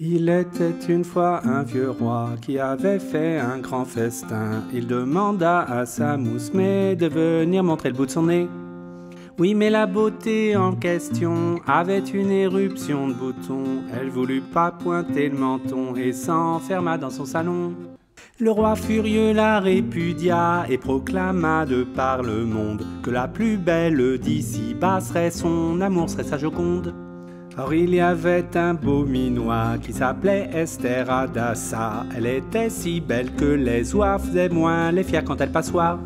Il était une fois un vieux roi qui avait fait un grand festin. Il demanda à sa moussemée de venir montrer le bout de son nez. Oui, mais la beauté en question avait une éruption de boutons. Elle voulut pas pointer le menton et s'enferma dans son salon. Le roi furieux la répudia et proclama de par le monde que la plus belle d'ici-bas serait son amour, serait sa Joconde. Or il y avait un beau minois qui s'appelait Esther Adassa. Elle était si belle que les oies faisaient moins les fiers quand elle passoit.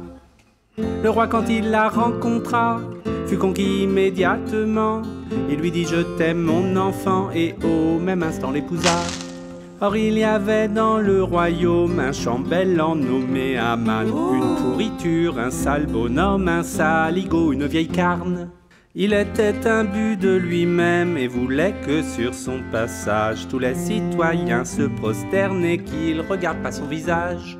Le roi, quand il la rencontra, fut conquis immédiatement. Il lui dit « Je t'aime mon enfant » et au même instant l'épousa. Or il y avait dans le royaume un chambellan nommé Aman, une pourriture, un sale bonhomme, un saligot, une vieille carne. Il était imbu de lui-même et voulait que sur son passage tous les citoyens se prosternent et qu'ils regardent pas son visage.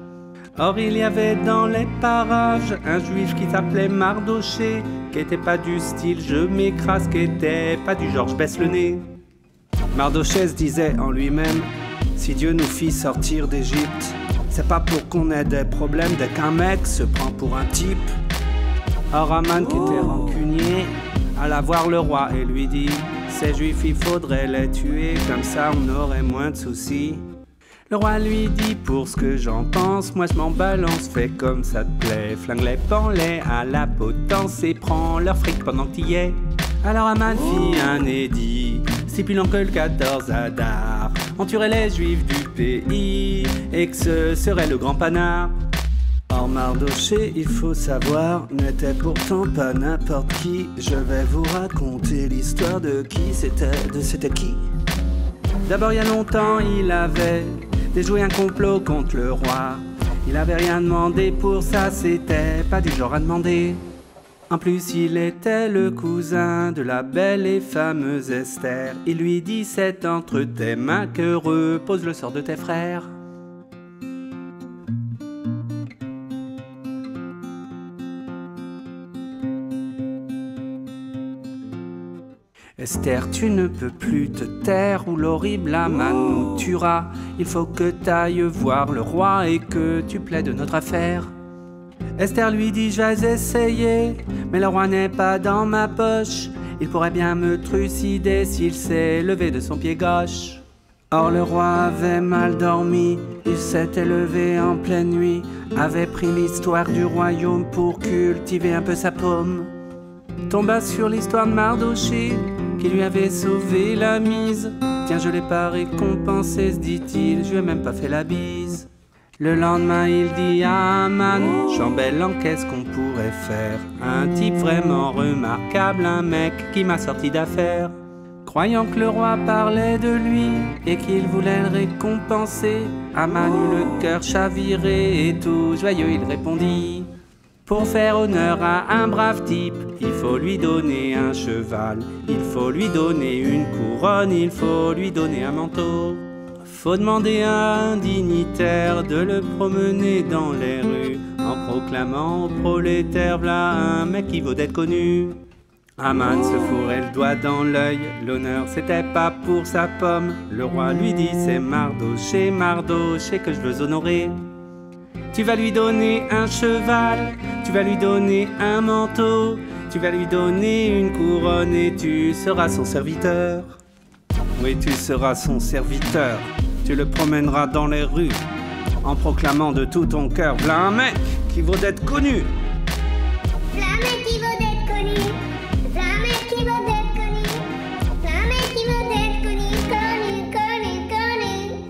Or il y avait dans les parages un juif qui s'appelait Mardoché, qui était pas du style je m'écrase, qui était pas du genre je baisse le nez. Mardoché se disait en lui-même: si Dieu nous fit sortir d'Égypte, c'est pas pour qu'on ait des problèmes dès qu'un mec se prend pour un type. Or Aman, qui était rancunier, alla voir le roi et lui dit: ces juifs il faudrait les tuer, comme ça on aurait moins de soucis. Le roi lui dit: pour ce que j'en pense, moi je m'en balance, fais comme ça te plaît. Flingue les panlets à la potence et prends leur fric pendant que t'y es. Alors Aman fit un édit stipulant que le 14 Adar on tuerait les juifs du pays et que ce serait le grand panard. Or Mardoché, il faut savoir, n'était pourtant pas n'importe qui. Je vais vous raconter l'histoire de qui c'était qui. D'abord il y a longtemps il avait déjoué un complot contre le roi. Il avait rien demandé pour ça, c'était pas du genre à demander. En plus il était le cousin de la belle et fameuse Esther. Il lui dit: c'est entre tes mains que repose le sort de tes frères. Esther, tu ne peux plus te taire ou l'horrible Aman nous tuera. Il faut que t'ailles voir le roi et que tu plaides notre affaire. Esther lui dit: je vais essayer, mais le roi n'est pas dans ma poche. Il pourrait bien me trucider s'il s'est levé de son pied gauche. Or le roi avait mal dormi, il s'était levé en pleine nuit, avait pris l'histoire du royaume pour cultiver un peu sa paume. Tomba sur l'histoire de Mardoché, qui lui avait sauvé la mise. Tiens, je l'ai pas récompensé, se dit-il, je lui ai même pas fait la bise. Le lendemain il dit à Aman: chambellan, qu'est-ce qu'on pourrait faire? Un type vraiment remarquable, un mec qui m'a sorti d'affaire. Croyant que le roi parlait de lui et qu'il voulait le récompenser, Aman eut le cœur chaviré et tout joyeux il répondit: pour faire honneur à un brave type, il faut lui donner un cheval, il faut lui donner une couronne, il faut lui donner un manteau. Faut demander à un dignitaire de le promener dans les rues en proclamant aux prolétaires: v'là un mec qui vaut d'être connu. Aman se fourrait le doigt dans l'œil, l'honneur c'était pas pour sa pomme. Le roi lui dit: c'est Mardoché, Mardoché que je veux honorer. Tu vas lui donner un cheval, tu vas lui donner un manteau, tu vas lui donner une couronne et tu seras son serviteur. Oui, tu seras son serviteur, tu le promèneras dans les rues en proclamant de tout ton cœur: v'là un mec qui vaut d'être connu. V'là un mec qui vaut d'être connu, v'là un mec qui vaut d'être connu, v'là un mec qui vaut d'être connu, connu.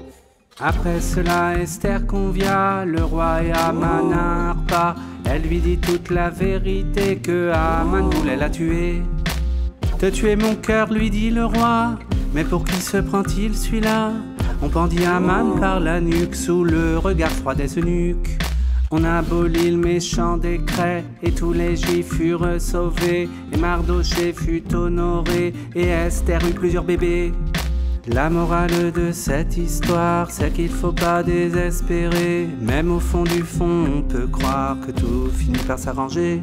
Après cela, Esther convia le roi et Aman à un repas. Elle lui dit toute la vérité, que Aman voulait la tuer. Te tuer mon cœur, lui dit le roi, mais pour qui se prend-il celui-là? On pendit Aman par la nuque sous le regard froid des eunuques. On abolit le méchant décret et tous les juifs furent sauvés. Et Mardoché fut honoré et Esther eut plusieurs bébés. La morale de cette histoire, c'est qu'il faut pas désespérer. Même au fond du fond, on peut croire que tout finit par s'arranger.